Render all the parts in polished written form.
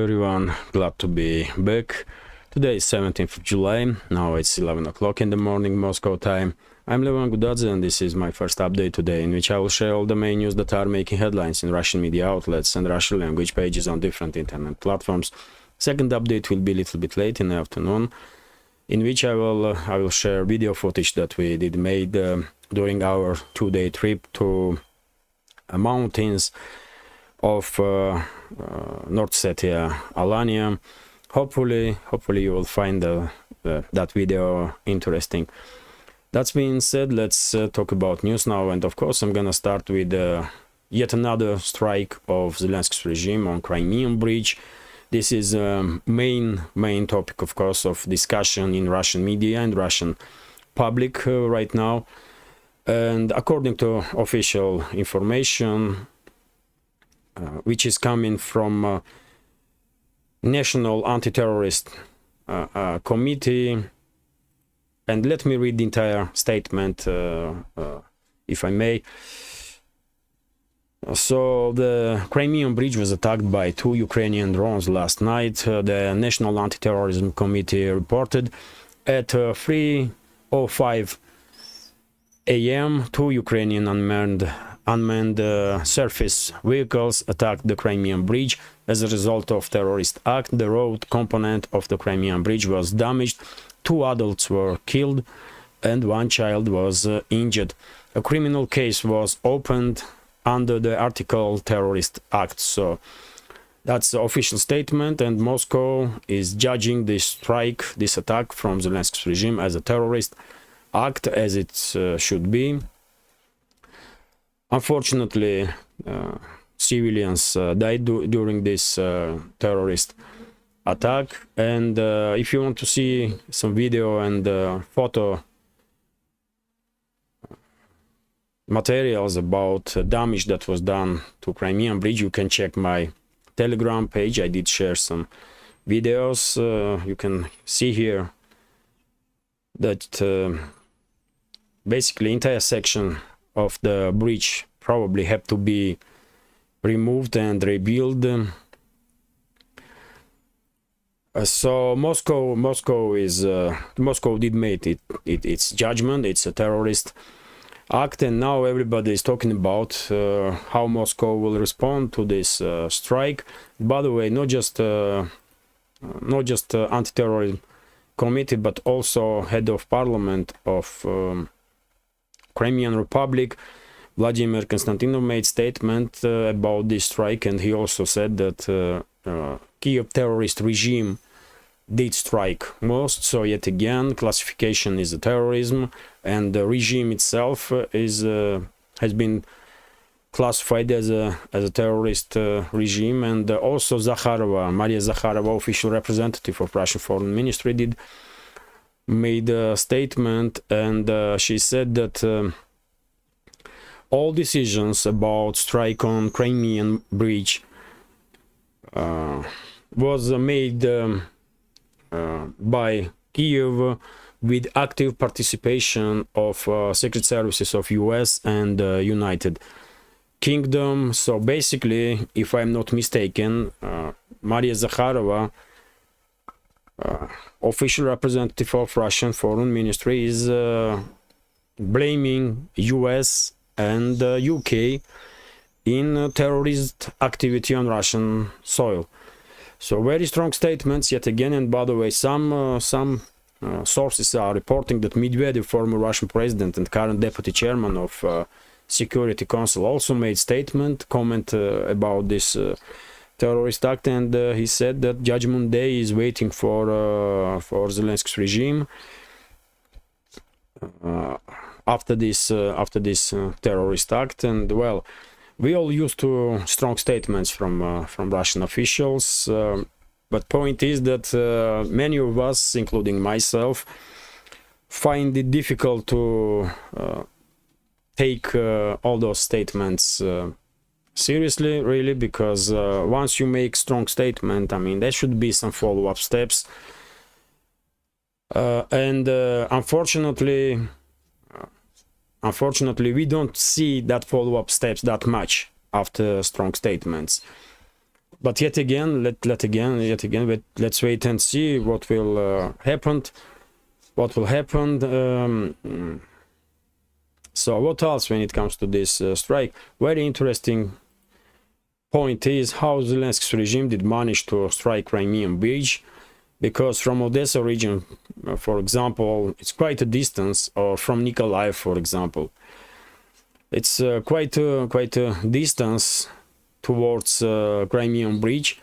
everyone, glad to be back. Today is 17th of July, now it's 11 o'clock in the morning Moscow time. I'm Levan Gudadze and this is my first update today, in which I will share all the main news that are making headlines in Russian media outlets and Russian language pages on different internet platforms. Second update will be a little bit late in the afternoon, in which I will share video footage that we made during our 2-day trip to mountains of North Ossetia, Alania. Hopefully you will find that video interesting. That being said, let's talk about news now, and of course I'm gonna start with yet another strike of Zelensky's regime on Crimean Bridge. This is main topic, of course, of discussion in Russian media and Russian public right now. And according to official information, which is coming from National Anti-Terrorist Committee, and let me read the entire statement, if I may. So the Crimean Bridge was attacked by 2 Ukrainian drones last night. The National Anti-Terrorism Committee reported at 3:05 a.m. 2 Ukrainian unmanned surface vehicles attacked the Crimean Bridge. As a result of terrorist act, the road component of the Crimean Bridge was damaged. 2 adults were killed and 1 child was injured. A criminal case was opened under the article Terrorist Act. So that's the official statement, and Moscow is judging this strike, this attack from Zelensky's regime as a terrorist act, as it should be. Unfortunately, civilians died during this terrorist attack, and if you want to see some video and photo materials about damage that was done to Crimean Bridge, you can check my Telegram page. I did share some videos. You can see here that basically entire section of the bridge probably have to be removed and rebuilt. So Moscow did make its judgment. It's a terrorist act, and now everybody is talking about how Moscow will respond to this strike. By the way, not just anti-terrorism committee, but also head of parliament of Crimean Republic, Vladimir Konstantinov, made statement about this strike, and he also said that Kiev terrorist regime did strike most. So yet again, classification is a terrorism, and the regime itself has been classified as a terrorist regime. And also Maria Zakharova, official representative of Russian Foreign Ministry, made a statement, and she said that all decisions about strike on Crimean Bridge was made by Kiev with active participation of secret services of US and United Kingdom. So basically, if I'm not mistaken, Maria Zakharova, official representative of Russian Foreign Ministry, is blaming US and UK in terrorist activity on Russian soil. So very strong statements yet again. And by the way, some sources are reporting that Medvedev, former Russian president and current deputy chairman of Security Council, also made comment about this terrorist act, and he said that Judgment Day is waiting for Zelensky's regime after this terrorist act. And well, we all used to strong statements from Russian officials, but point is that many of us, including myself, find it difficult to take all those statements seriously, really, because once you make strong statement, I mean, there should be some follow-up steps, and unfortunately we don't see that follow-up steps that much after strong statements. but yet again, let's wait and see what will happen. What will happen? So what else when it comes to this strike? Very interesting point is how Zelensky's regime did manage to strike Crimean Bridge, because from Odessa region, for example, it's quite a distance, or from Nikolaev, for example, it's quite a distance towards Crimean Bridge,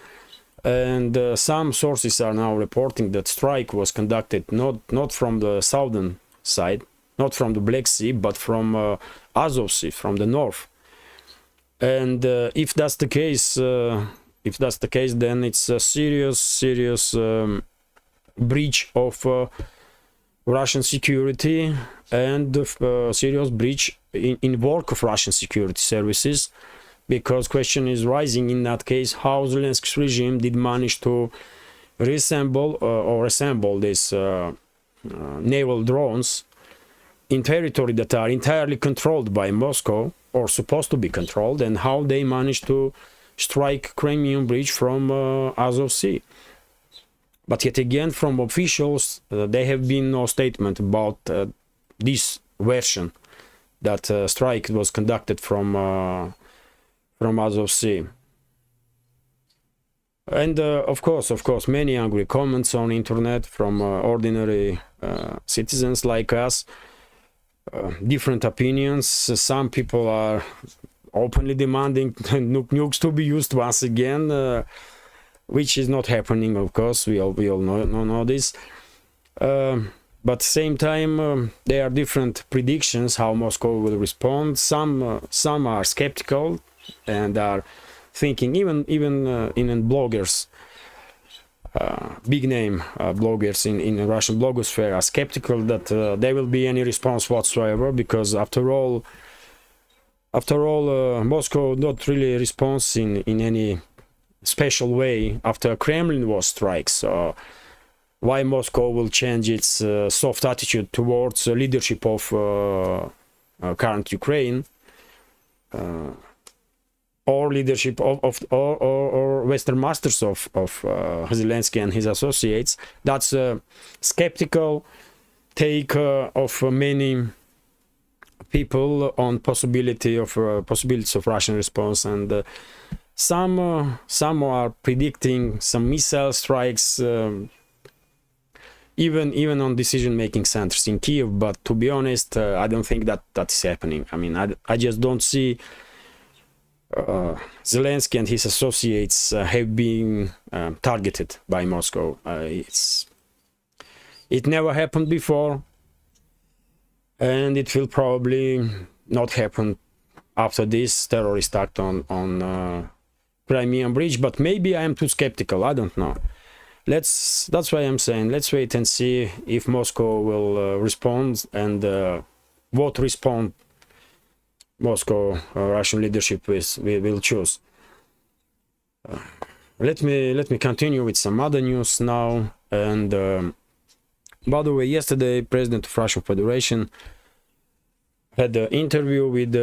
and some sources are now reporting that strike was conducted not from the southern side, not from the Black Sea, but from Azov Sea, from the north. And if that's the case, then it's a serious breach of Russian security, and serious breach in work of Russian security services, because question is rising in that case how Zelensky's regime did manage to reassemble or assemble these naval drones in territory that are entirely controlled by Moscow, or supposed to be controlled, and how they managed to strike Crimean Bridge from Azov Sea. But yet again, from officials, there have been no statement about this version that strike was conducted from Azov Sea. And of course, many angry comments on internet from ordinary citizens like us. Different opinions. Some people are openly demanding nukes to be used once again, which is not happening, of course. We all know this. But same time, there are different predictions how Moscow will respond. Some are skeptical and are thinking, even in bloggers, big name bloggers in Russian blogosphere are skeptical that there will be any response whatsoever, because after all, Moscow not really responds in any special way after Kremlin was strike. So why Moscow will change its soft attitude towards leadership of current Ukraine, or leadership or Western masters of Zelensky and his associates? That's a skeptical take of many people on possibilities of Russian response, and some are predicting some missile strikes, even on decision-making centers in Kiev. But to be honest, I don't think that is happening. I mean, I just don't see Zelensky and his associates have been targeted by Moscow. It never happened before, and it will probably not happen after this terrorist act on Crimean Bridge. But maybe I am too skeptical. I don't know. That's why I'm saying let's wait and see if Moscow will respond, and what response Moscow Russian leadership will choose. Let me continue with some other news now. And by the way, yesterday President of Russian Federation had an interview with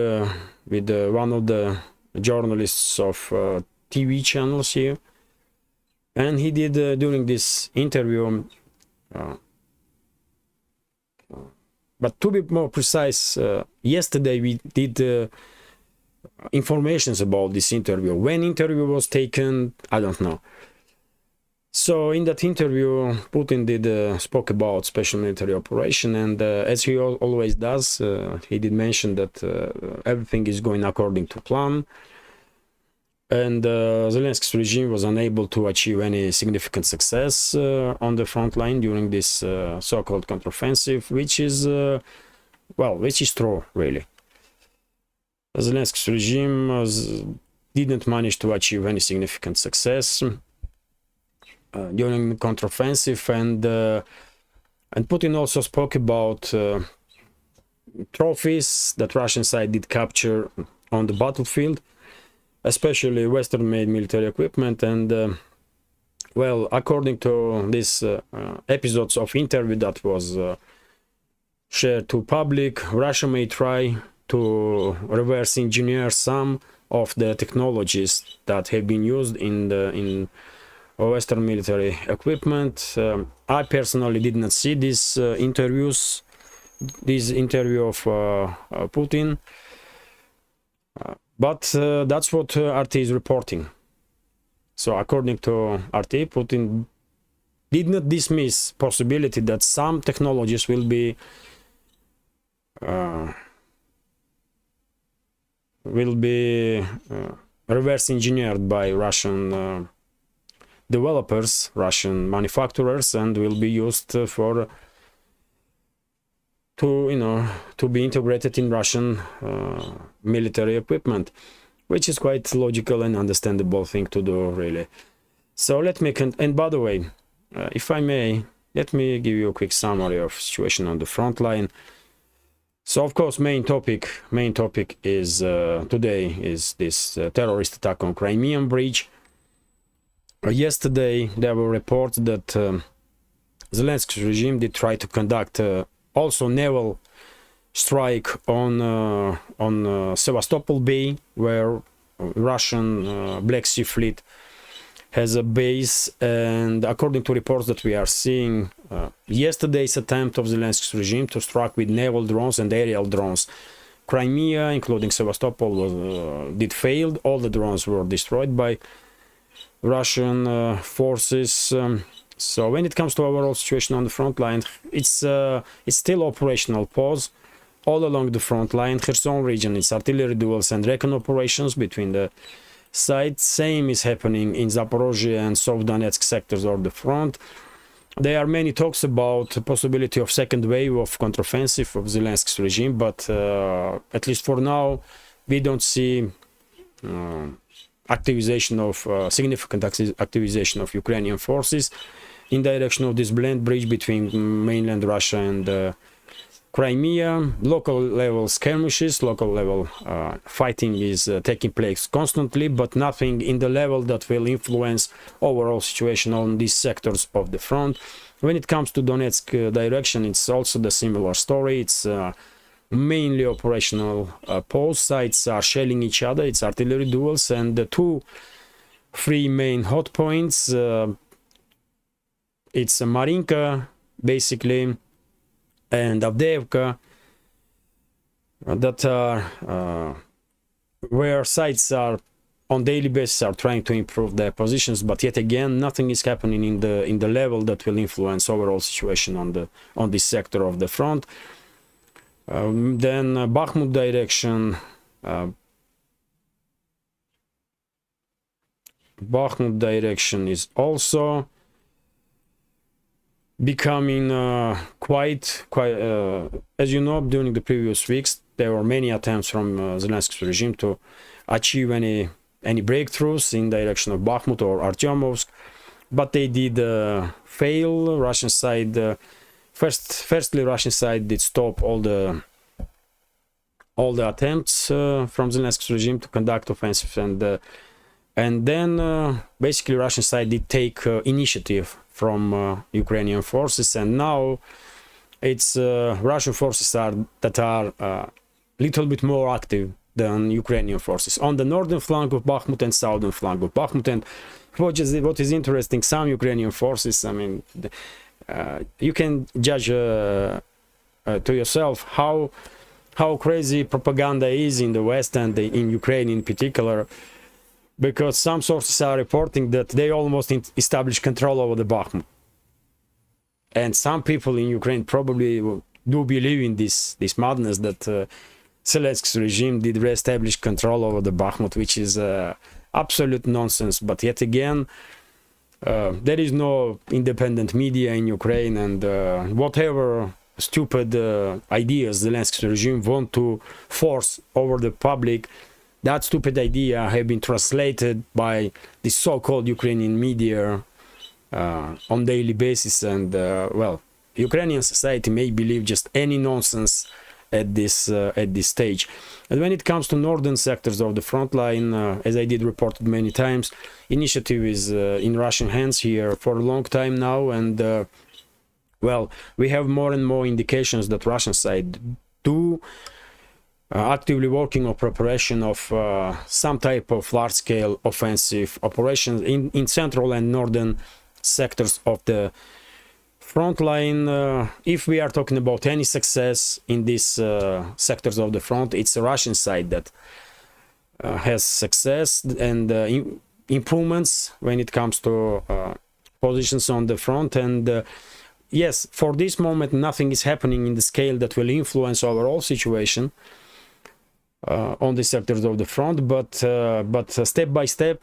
one of the journalists of TV channels here, and he did during this interview. But to be more precise, yesterday we did informations about this interview. When interview was taken, I don't know. So in that interview, Putin spoke about special military operation, and as he always does, he did mention that everything is going according to plan, and Zelensky's regime was unable to achieve any significant success on the front line during this so-called counteroffensive, which is true, really. Zelensky's regime didn't manage to achieve any significant success during the counteroffensive, and Putin also spoke about trophies that Russian side did capture on the battlefield, especially Western-made military equipment. And well, according to these episodes of interview that was shared to public, Russia may try to reverse engineer some of the technologies that have been used in Western military equipment. I personally did not see these interviews, this interview of Putin, but that's what RT is reporting. So according to RT, Putin did not dismiss possibility that some technologies will be reverse engineered by Russian developers, Russian manufacturers, and will be used to be integrated in Russian military equipment, which is quite logical and understandable thing to do, really. So let me and by the way, if I may, let me give you a quick summary of situation on the front line. So of course, main topic is today is this terrorist attack on Crimean Bridge. Yesterday there were reports that Zelensky's regime did try to conduct also naval strike on Sevastopol Bay, where Russian Black Sea Fleet has a base. And according to reports that we are seeing, yesterday's attempt of Zelensky's regime to strike with naval drones and aerial drones Crimea, including Sevastopol, did failed. All the drones were destroyed by Russian forces. So when it comes to overall situation on the front line, it's still operational pause all along the front line. Kherson region, it's artillery duels and recon operations between the sides. Same is happening in Zaporozhye and South Donetsk sectors of the front. There are many talks about the possibility of second wave of counteroffensive of Zelensky's regime, but at least for now, we don't see significant activization of Ukrainian forces in direction of this blend bridge between mainland Russia and Crimea. Local level skirmishes, local level fighting is taking place constantly, but nothing in the level that will influence overall situation on these sectors of the front. When it comes to Donetsk direction, it's also the similar story. It's mainly operational. Both sides are shelling each other. It's artillery duels, and the three main hot points. It's Marinka, basically, and Avdiivka, that are where sides are on daily basis are trying to improve their positions, but yet again nothing is happening in the level that will influence overall situation on this sector of the front. Then Bakhmut direction. Bakhmut direction is also becoming quite as you know, during the previous weeks there were many attempts from Zelensky's regime to achieve any breakthroughs in direction of Bakhmut or Artyomovsk, but they did fail. Russian side firstly Russian side did stop all the attempts from Zelensky's regime to conduct offensive, and then basically Russian side did take initiative from Ukrainian forces, and now it's Russian forces that are little bit more active than Ukrainian forces on the northern flank of Bakhmut and southern flank of Bakhmut. And what is interesting, some Ukrainian forces, I mean, you can judge to yourself how crazy propaganda is in the West and in Ukraine in particular, because some sources are reporting that they almost established control over the Bakhmut. And some people in Ukraine probably do believe in this madness that Zelensky's regime did re-establish control over the Bakhmut, which is absolute nonsense. But yet again, there is no independent media in Ukraine, and whatever stupid ideas Zelensky's regime want to force over the public, that stupid idea have been translated by the so-called Ukrainian media on daily basis, and well, Ukrainian society may believe just any nonsense at this stage. And when it comes to northern sectors of the front line, as I did reported many times, initiative is in Russian hands here for a long time now, and well, we have more and more indications that Russian side do actively working on preparation of some type of large-scale offensive operations in central and northern sectors of the front line. If we are talking about any success in these sectors of the front, it's the Russian side that has success and improvements when it comes to positions on the front. And yes, for this moment, nothing is happening in the scale that will influence overall situation on the sectors of the front, but step by step,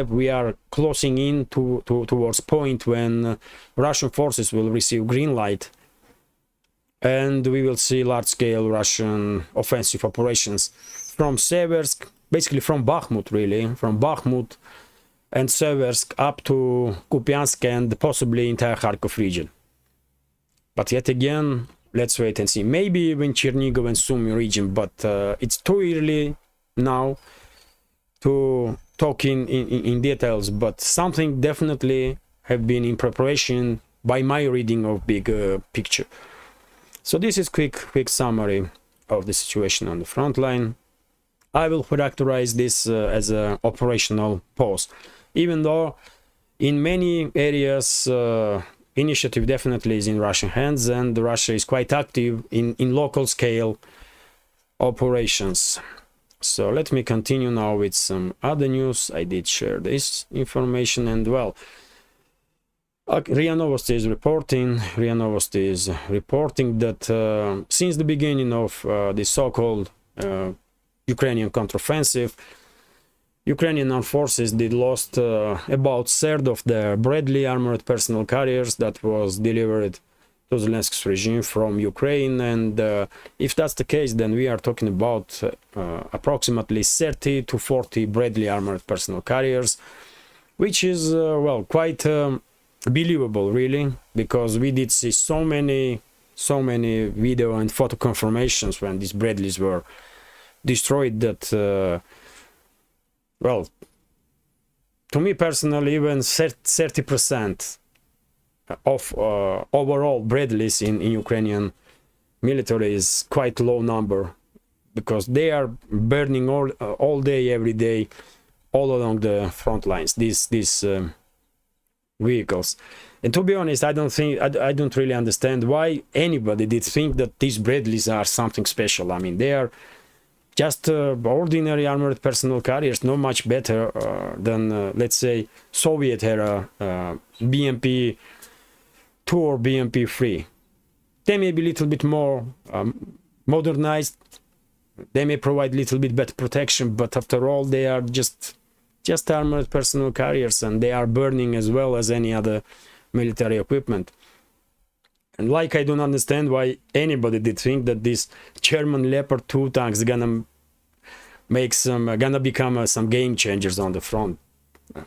we are closing in towards point when Russian forces will receive green light, and we will see large-scale Russian offensive operations from Seversk, basically from Bakhmut, really, from Bakhmut and Seversk up to Kupiansk and possibly entire Kharkov region. But yet again, let's wait and see. Maybe even Chernigov and Sumy region, but it's too early now to talk in details. But something definitely have been in preparation by my reading of big picture. So this is quick summary of the situation on the front line. I will characterize this as an operational pause, even though in many areas initiative definitely is in Russian hands, and Russia is quite active in local scale operations. So let me continue now with some other news. I did share this information, and well, RIA Novosti is reporting that since the beginning of the so-called Ukrainian counteroffensive, Ukrainian armed forces did lost about a third of their Bradley armored personnel carriers that was delivered to Zelensky's regime from Ukraine. And if that's the case, then we are talking about approximately 30 to 40 Bradley armored personnel carriers, which is well, quite believable, really, because we did see so many video and photo confirmations when these Bradleys were destroyed that well, to me personally, even 30% of overall Bradleys in Ukrainian military is quite low number, because they are burning all day, every day, all along the front lines, these vehicles. And to be honest, I don't really understand why anybody did think that these Bradleys are something special. I mean, they are just ordinary armored personnel carriers, no much better than, let's say, Soviet era BMP-2 or BMP-3. They may be a little bit more modernized, they may provide a little bit better protection, but after all, they are just armored personnel carriers, and they are burning as well as any other military equipment. And like, I don't understand why anybody did think that this German Leopard 2 tanks gonna become some game changers on the front.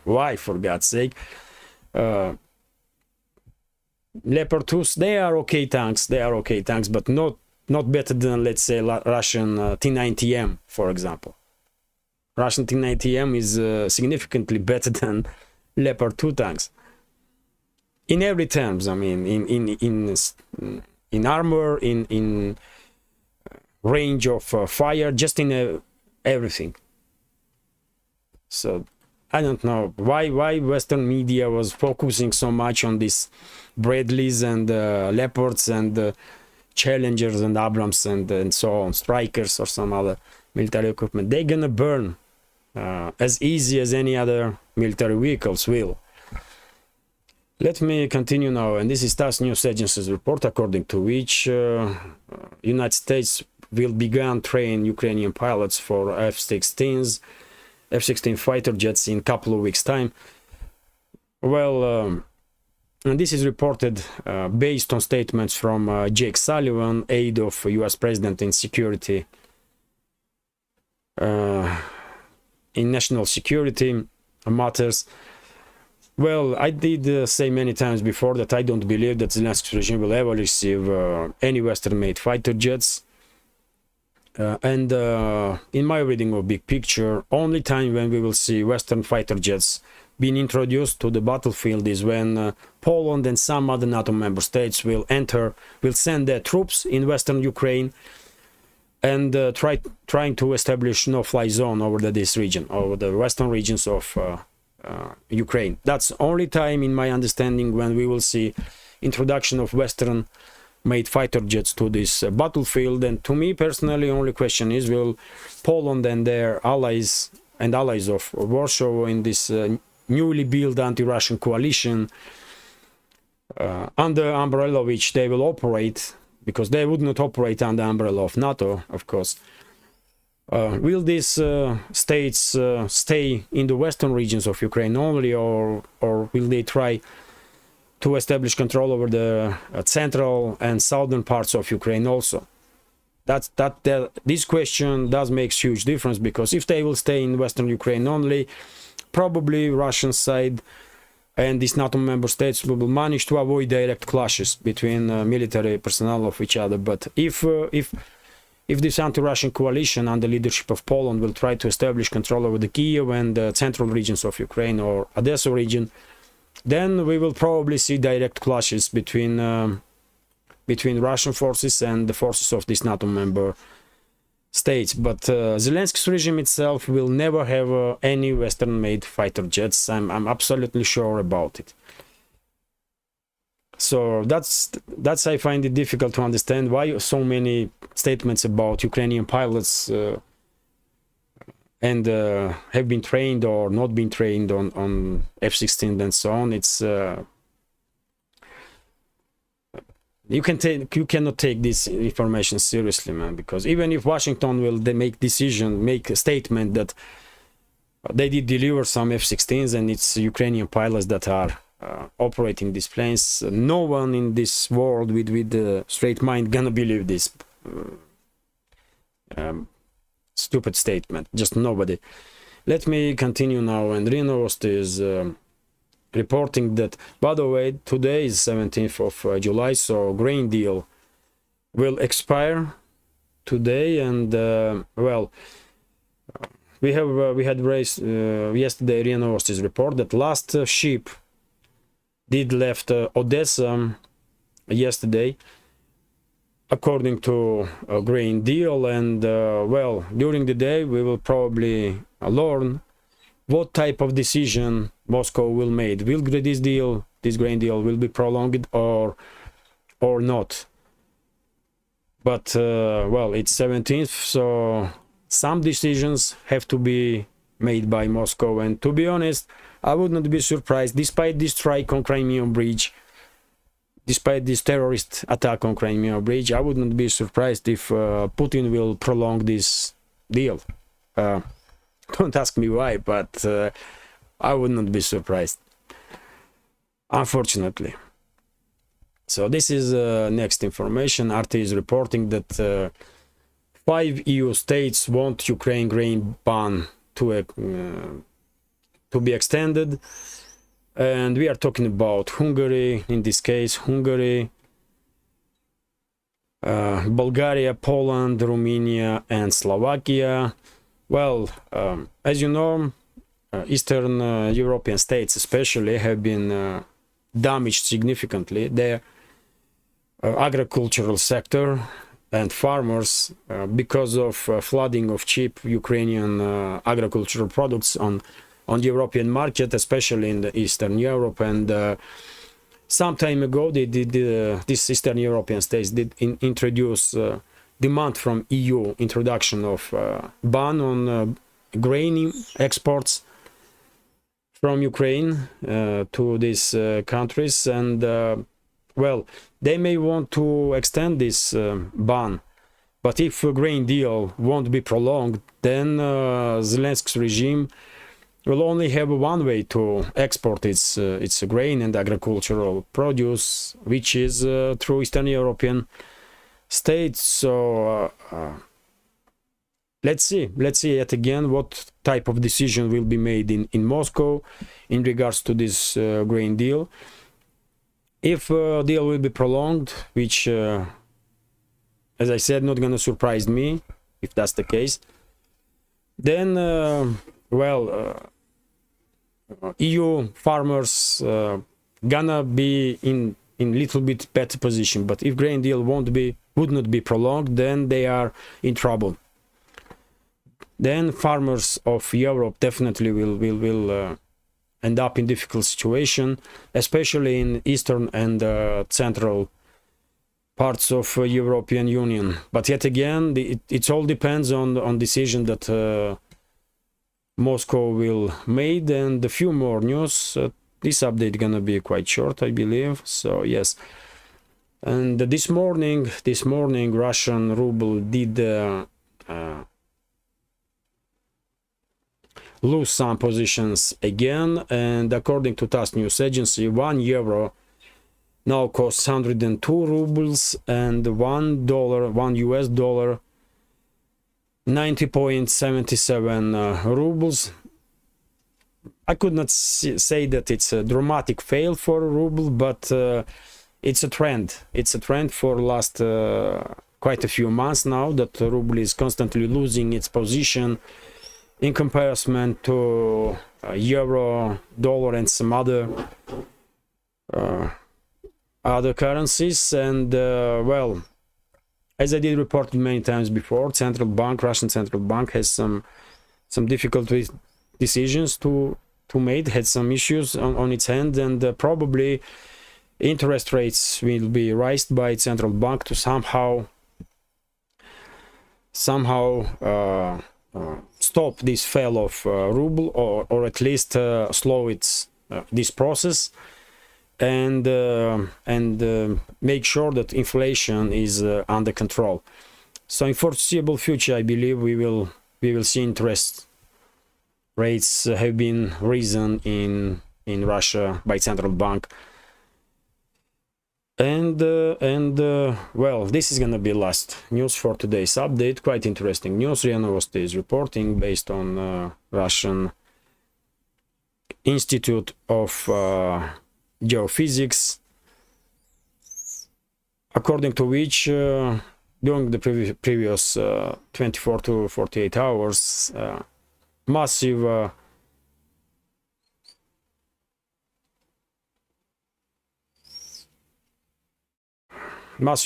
Why, for God's sake? Leopard 2s, they are okay tanks, but not better than, let's say, Russian T-90M, for example. Russian T-90M is significantly better than Leopard 2 tanks. In every terms, I mean, in armor, in range of fire, just in everything. So I don't know why Western media was focusing so much on these Bradleys and Leopards and Challengers and Abrams and so on, Strikers or some other military equipment. They're gonna burn as easy as any other military vehicles will. Let me continue now, and this is TASS News Agency's report, according to which United States will begin train Ukrainian pilots for F-16 fighter jets in a couple of weeks' time. Well, and this is reported based on statements from Jake Sullivan, aide of U.S. President in security, in national security matters. Well, I did say many times before that I don't believe that Zelensky's regime will ever receive any Western-made fighter jets. And in my reading of big picture, only time when we will see Western fighter jets being introduced to the battlefield is when Poland and some other NATO member states will send their troops in Western Ukraine and trying to establish no-fly zone over this region, over the western regions of Ukraine. That's only time, in my understanding, when we will see introduction of Western-made fighter jets to this battlefield. And to me personally, only question is, will Poland and their allies and allies of Warsaw in this newly built anti-Russian coalition, under umbrella which they will operate, because they would not operate under umbrella of NATO, of course. Will these states stay in the western regions of Ukraine only, or will they try to establish control over the central and southern parts of Ukraine also? This question does make huge difference, because if they will stay in western Ukraine only, probably Russian side and these NATO member states will manage to avoid direct clashes between military personnel of each other. But if this anti-Russian coalition under leadership of Poland will try to establish control over the Kiev and the central regions of Ukraine or Odessa region, then we will probably see direct clashes between Russian forces and the forces of these NATO member states. But Zelensky's regime itself will never have any Western-made fighter jets. I'm absolutely sure about it. So that's I find it difficult to understand why so many statements about Ukrainian pilots and have been trained or not been trained on F-16 and so on. It's you cannot take this information seriously, man, because even if Washington will make a statement that they did deliver some F-16s and it's Ukrainian pilots that are operating these planes, no one in this world with a straight mind gonna believe this stupid statement. Just nobody. Let me continue now. And RIA Novosti is reporting that, by the way, today is 17th of July, so grain deal will expire today. And well, we had raised yesterday RIA Novosti's report that last ship did left Odessa yesterday, according to a grain deal. And well, during the day we will probably learn what type of decision Moscow will make. Will this grain deal will be prolonged or not? But well, it's 17th, so some decisions have to be made by Moscow. And to be honest, I would not be surprised, despite this strike on Crimean Bridge, despite this terrorist attack on Crimean Bridge, I would not be surprised if Putin will prolong this deal. Don't ask me why, but I would not be surprised, unfortunately. So this is next information. RT is reporting that 5 EU states want Ukraine grain ban to be extended, and we are talking about Hungary, in this case Hungary, Bulgaria, Poland, Romania and Slovakia. Well, as you know, Eastern European states especially have been damaged significantly. Their agricultural sector and farmers, because of flooding of cheap Ukrainian agricultural products on the European market, especially in the Eastern Europe. And some time ago, these Eastern European states did introduce demand from EU introduction of ban on grain exports from Ukraine to these countries. And well, they may want to extend this ban, but if a grain deal won't be prolonged, then Zelensky's regime will only have one way to export its grain and agricultural produce, which is through Eastern European states. So let's see yet again what type of decision will be made in Moscow in regards to this grain deal. If a deal will be prolonged, which as I said, not gonna surprise me if that's the case, then well, EU farmers gonna be in little bit better position. But if grain deal won't be would not be prolonged, then they are in trouble. Then farmers of Europe definitely will end up in difficult situation, especially in eastern and central parts of European Union. But yet again, it all depends on decision that Moscow will made, and a few more news. This update gonna be quite short, I believe. So yes, and this morning Russian ruble did lose some positions again, and according to TASS news agency, 1 euro now costs 102 rubles, and $1 US dollar 90.77 rubles. I could not say that it's a dramatic fail for ruble, but it's a trend. It's a trend for last quite a few months now that ruble is constantly losing its position in comparison to euro, dollar, and some other currencies. And well, as I did report many times before, Russian central bank has some difficult decisions to make, had some issues on its hand, and probably interest rates will be raised by central bank to somehow stop this fall of ruble, or at least slow this process, and make sure that inflation is under control. So in foreseeable future, I believe we will see interest rates have been risen in Russia by central bank. And well, this is gonna be last news for today's update. Quite interesting news. RIA Novosti is reporting based on Russian Institute of Geophysics, according to which during the previous 24 to 48 hours, massive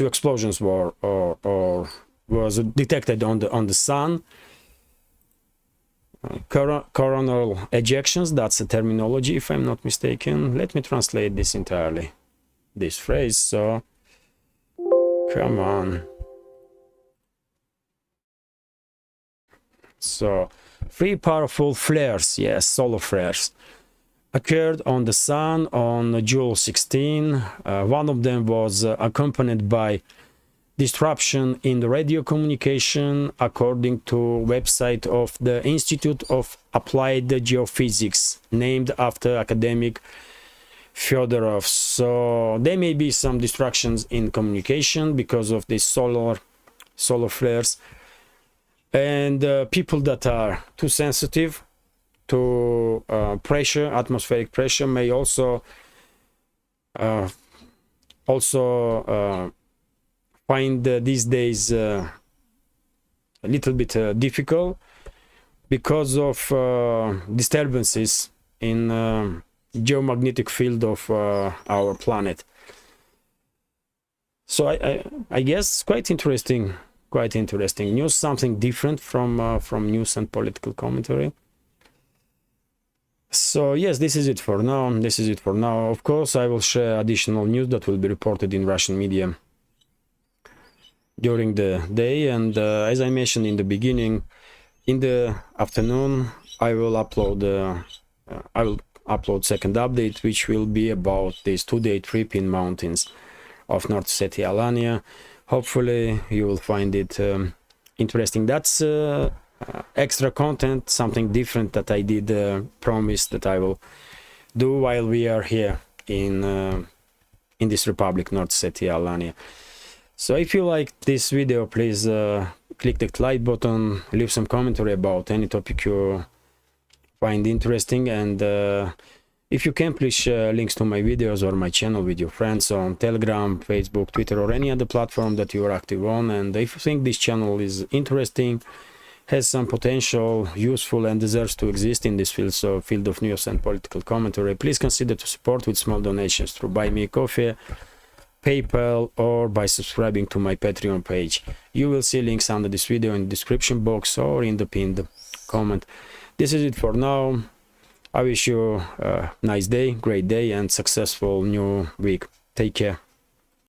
explosions was detected on the sun. Coronal ejections, that's a terminology, if I'm not mistaken. Let me translate this entirely, this phrase. So come on. So 3 powerful flares, yes, solar flares, occurred on the sun on July 16. One of them was accompanied by disruption in the radio communication, according to website of the Institute of Applied Geophysics, named after academic Fyodorov. So there may be some disruptions in communication because of these solar flares, and people that are too sensitive to atmospheric pressure may also find these days a little bit difficult because of disturbances in geomagnetic field of our planet. So I guess quite interesting news, something different from news and political commentary. So yes, this is it for now. Of course, I will share additional news that will be reported in Russian media during the day, and as I mentioned in the beginning, in the afternoon I will upload second update, which will be about this 2-day trip in mountains of North Ossetia, Alania. Hopefully you will find it interesting. That's extra content, something different that I did promise that I will do while we are here in this republic, North Ossetia, Alania. So if you like this video, please click the like button, leave some commentary about any topic you find interesting, and if you can, please share links to my videos or my channel with your friends on Telegram, Facebook, Twitter, or any other platform that you are active on. And if you think this channel is interesting, has some potential, useful, and deserves to exist in this field of news and political commentary, please consider to support with small donations through Buy Me a Coffee, PayPal or by subscribing to my Patreon page. You will see links under this video in the description box or in the pinned comment. This is it for now. I wish you a nice day, great day, and successful new week. Take care.